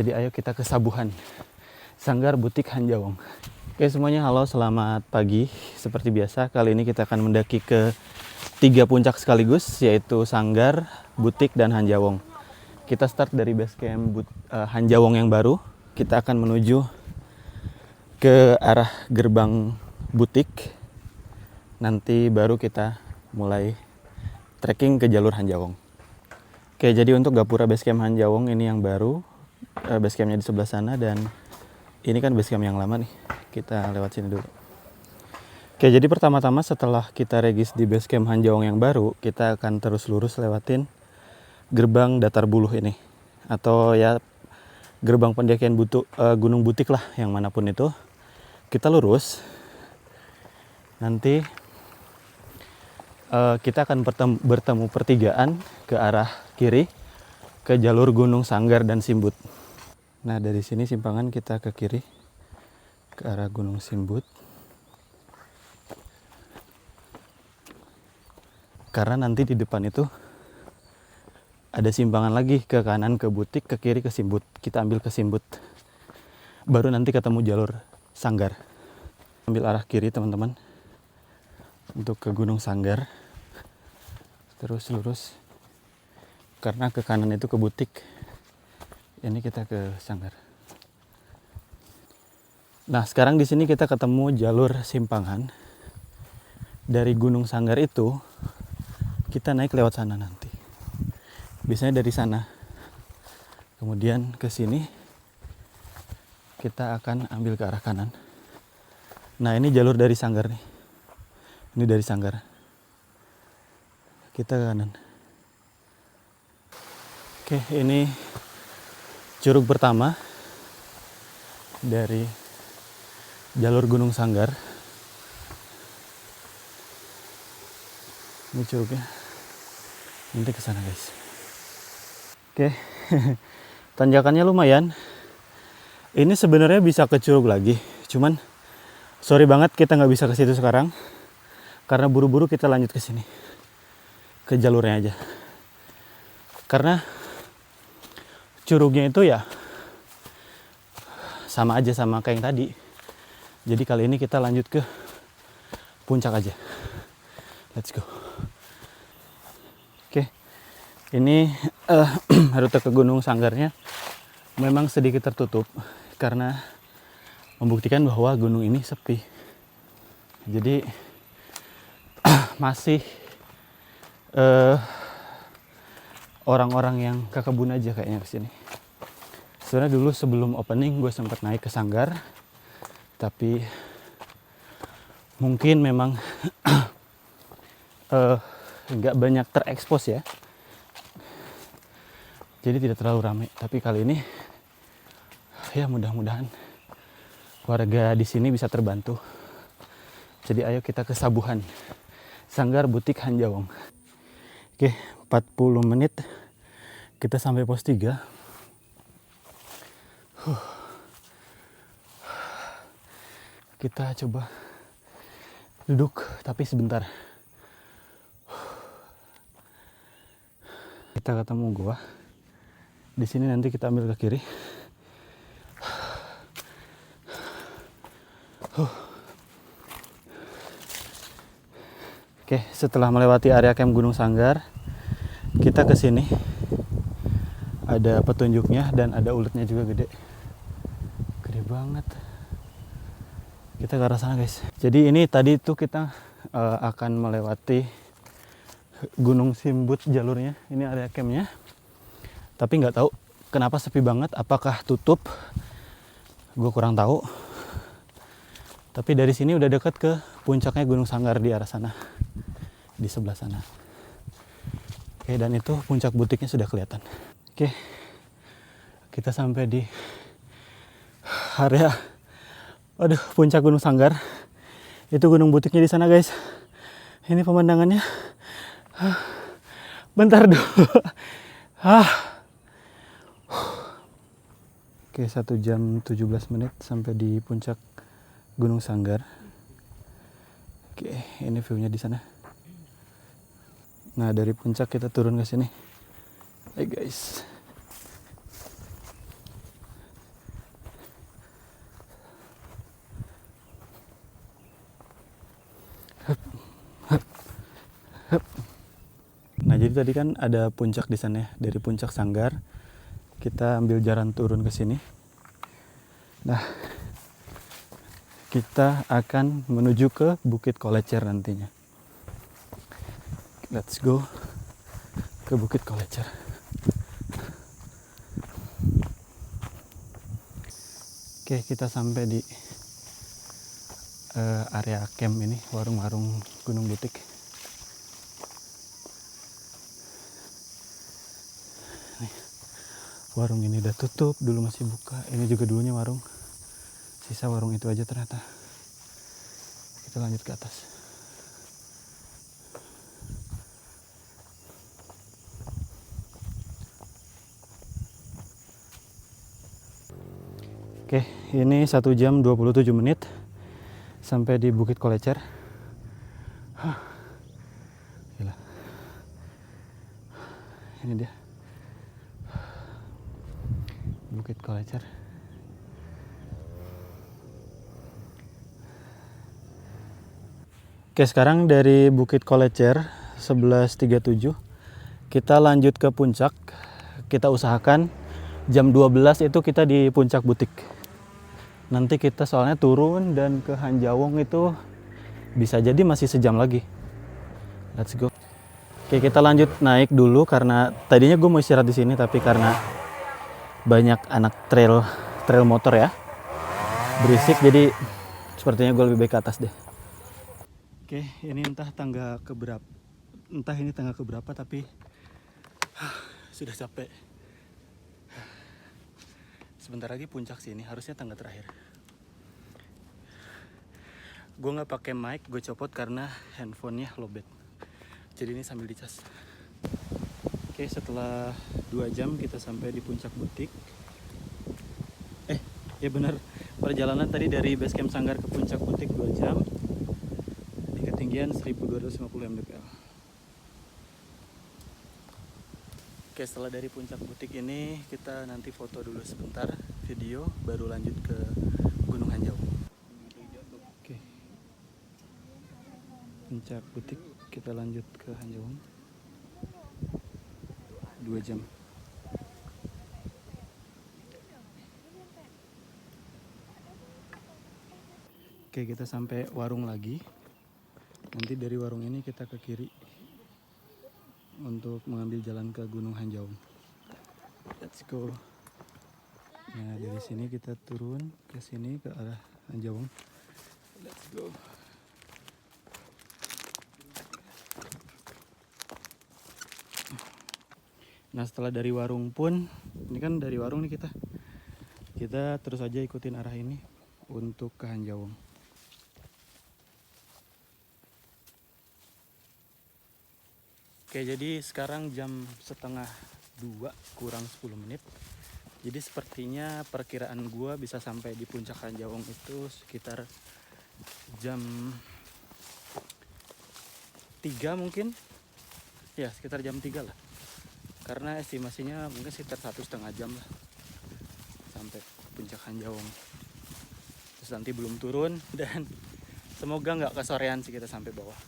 Jadi ayo kita ke Sabuhan, Sanggar Butik Hanjawong. Oke semuanya, halo, selamat pagi. Seperti biasa, kali ini kita akan mendaki ke 3 puncak sekaligus, yaitu Sanggar, Butik, dan Hanjawong. Kita start dari base camp Hanjawong yang baru. Kita akan menuju ke arah gerbang Butik. Nanti baru kita mulai trekking ke jalur Hanjawong. Oke, jadi untuk Gapura base camp Hanjawong ini yang baru. Base campnya di sebelah sana, dan ini kan base camp yang lama nih. Kita lewat sini dulu. Oke, jadi pertama-tama setelah kita regis di base camp Hanjawong yang baru, kita akan terus lurus lewatin gerbang Datar Buluh ini, atau ya gerbang pendakian Gunung Butik lah, yang manapun itu. Kita lurus, nanti kita akan bertemu pertigaan ke arah kiri ke jalur Gunung Sanggar dan Simbut. Nah, dari sini simpangan kita ke kiri ke arah Gunung Simbut. Karena nanti di depan itu ada simpangan lagi ke kanan ke Butik, ke kiri ke Simbut. Kita ambil ke Simbut. Baru nanti ketemu jalur Sanggar. Ambil arah kiri, teman-teman. Untuk ke Gunung Sanggar. Terus lurus. Karena ke kanan itu ke Butik. Ini kita ke Sanggar. Nah, sekarang di sini kita ketemu jalur simpangan. Dari Gunung Sanggar itu kita naik lewat sana nanti. Biasanya dari sana. Kemudian ke sini kita akan ambil ke arah kanan. Nah, ini jalur dari Sanggar nih. Ini dari Sanggar. Kita ke kanan. Oke, ini curug pertama dari jalur Gunung Sanggar. Ini curugnya. Nanti ke sana, guys. Oke. Tanjakannya lumayan. Ini sebenarnya bisa ke curug lagi. Cuman sorry banget kita nggak bisa ke situ sekarang. Karena buru-buru kita lanjut ke sini. Ke jalurnya aja. Karena curugnya itu ya sama aja sama kayak yang tadi. Jadi kali ini kita lanjut ke puncak aja. Let's go. Oke. Ini rute ke Gunung Sanggarnya memang sedikit tertutup karena membuktikan bahwa gunung ini sepi. Jadi masih orang-orang yang ke kebun aja kayaknya kesini. Sebenarnya dulu sebelum opening gue sempat naik ke Sanggar, tapi mungkin memang nggak banyak terekspos ya, jadi tidak terlalu ramai. Tapi kali ini ya mudah-mudahan warga di sini bisa terbantu. Jadi ayo kita ke Sabuhan, Sanggar Butik Hanjawong. Oke, 40 menit kita sampai pos 3. Kita coba duduk tapi sebentar. Kita ketemu gua. Di sini nanti kita ambil ke kiri. Oke, setelah melewati area camp Gunung Sanggar, kita ke sini. Ada petunjuknya dan ada uletnya juga gede. Gede banget. Kita ke arah sana, guys. Jadi ini tadi tuh kita akan melewati Gunung Simbut jalurnya. Ini area campnya. Tapi nggak tahu kenapa sepi banget. Apakah tutup? Gue kurang tahu. Tapi dari sini udah dekat ke puncaknya Gunung Sanggar di arah sana. Di sebelah sana. Oke, dan itu puncak Butiknya sudah kelihatan. Oke. Kita sampai di area puncak Gunung Sanggar. Itu Gunung Butiknya di sana, guys. Ini pemandangannya. Bentar dulu. Oke, 1 jam 17 menit sampai di puncak Gunung Sanggar. Oke, ini view-nya di sana. Nah, dari puncak kita turun ke sini. Hai, guys. jadi tadi kan ada puncak di sana ya. Dari puncak Sanggar kita ambil jalan turun ke sini. Nah, kita akan menuju ke Bukit Kolecer nantinya. Let's go ke Bukit Kolecer. Oke, kita sampai di area camp ini, warung-warung Gunung Butik. Nih, warung ini udah tutup, dulu masih buka. Ini juga dulunya warung. Sisa warung itu aja ternyata. Kita lanjut ke atas. Oke, ini 1 jam 27 menit sampai di Bukit Kolecer. Gila. Ini dia Bukit Kolecer. Oke, sekarang dari Bukit Kolecer 11.37 kita lanjut ke puncak. Kita usahakan jam 12 itu kita di Puncak Butik. Nanti kita soalnya turun dan ke Hanjawong itu bisa jadi masih sejam lagi. Let's go. Oke, kita lanjut naik dulu karena tadinya gue mau istirahat di sini, tapi karena banyak anak trail motor ya, berisik, jadi sepertinya gue lebih baik ke atas deh. Oke, ini entah ini tangga keberapa, tapi sudah capek. Sebentar lagi puncak sini, harusnya tangga terakhir. Gue nggak pakai mic, gue copot karena handphonenya lowbat. Jadi ini sambil dicas. Oke, setelah 2 jam kita sampai di Puncak Butik. Ya benar, perjalanan tadi dari base camp Sanggar ke Puncak Butik 2 jam di ketinggian 1250 mdpl. Oke, setelah dari Puncak Butik ini kita nanti foto dulu sebentar, video, baru lanjut ke Gunung Hanjawong. Oke, Puncak Butik, kita lanjut ke Hanjawong 2 jam. Oke, kita sampai warung lagi. Nanti dari warung ini kita ke kiri untuk mengambil jalan ke Gunung Hanjawong. Let's go. Nah, dari sini kita turun ke sini ke arah Hanjawong. Let's go. Nah, setelah dari warung pun, ini kan dari warung nih kita terus aja ikutin arah ini untuk ke Hanjawong. Oke, jadi sekarang jam 1:30 kurang 10 menit. Jadi sepertinya perkiraan gua bisa sampai di Puncak Hanjawong itu sekitar jam 3 mungkin. Ya, sekitar jam 3 lah. Karena estimasinya mungkin sekitar 1,5 jam lah sampai Puncak Hanjawong. Terus nanti belum turun dan semoga nggak kesorean sih kita sampai bawah.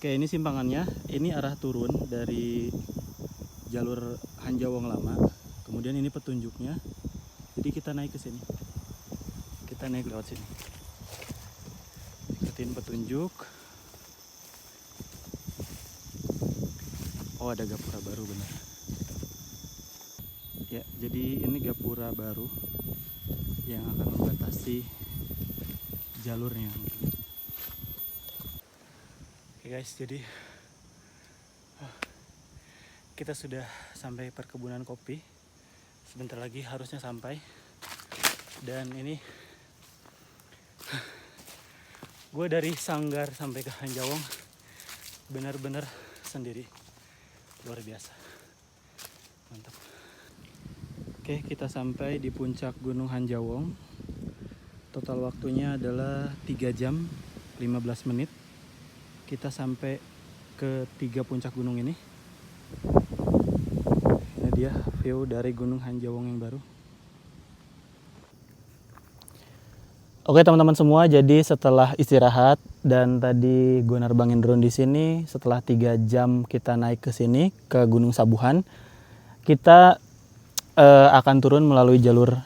Oke, ini simpangannya. Ini arah turun dari jalur Hanjawong lama. Kemudian ini petunjuknya. Jadi kita naik ke sini. Kita naik lewat sini. Ikutin petunjuk. Oh, ada gapura baru benar. Ya, jadi ini gapura baru yang akan membatasi jalurnya. Oke guys, jadi kita sudah sampai perkebunan kopi. Sebentar lagi harusnya sampai. Dan ini gue dari Sanggar sampai ke Hanjawong benar-benar sendiri. Luar biasa. Mantap. Oke, kita sampai di puncak Gunung Hanjawong. Total waktunya adalah 3 jam 15 menit. Kita sampai ke 3 puncak gunung ini. Ini dia view dari Gunung Hanjawong yang baru. Oke teman-teman semua, jadi setelah istirahat dan tadi gue nerbangin drone di sini, setelah 3 jam kita naik ke sini ke Gunung Sabuhan, kita akan turun melalui jalur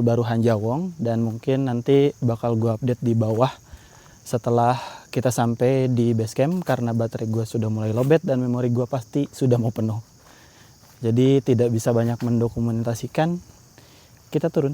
baru Hanjawong, dan mungkin nanti bakal gue update di bawah setelah kita sampai di base camp karena baterai gue sudah mulai lowbat dan memori gue pasti sudah mau penuh. Jadi tidak bisa banyak mendokumentasikan, kita turun.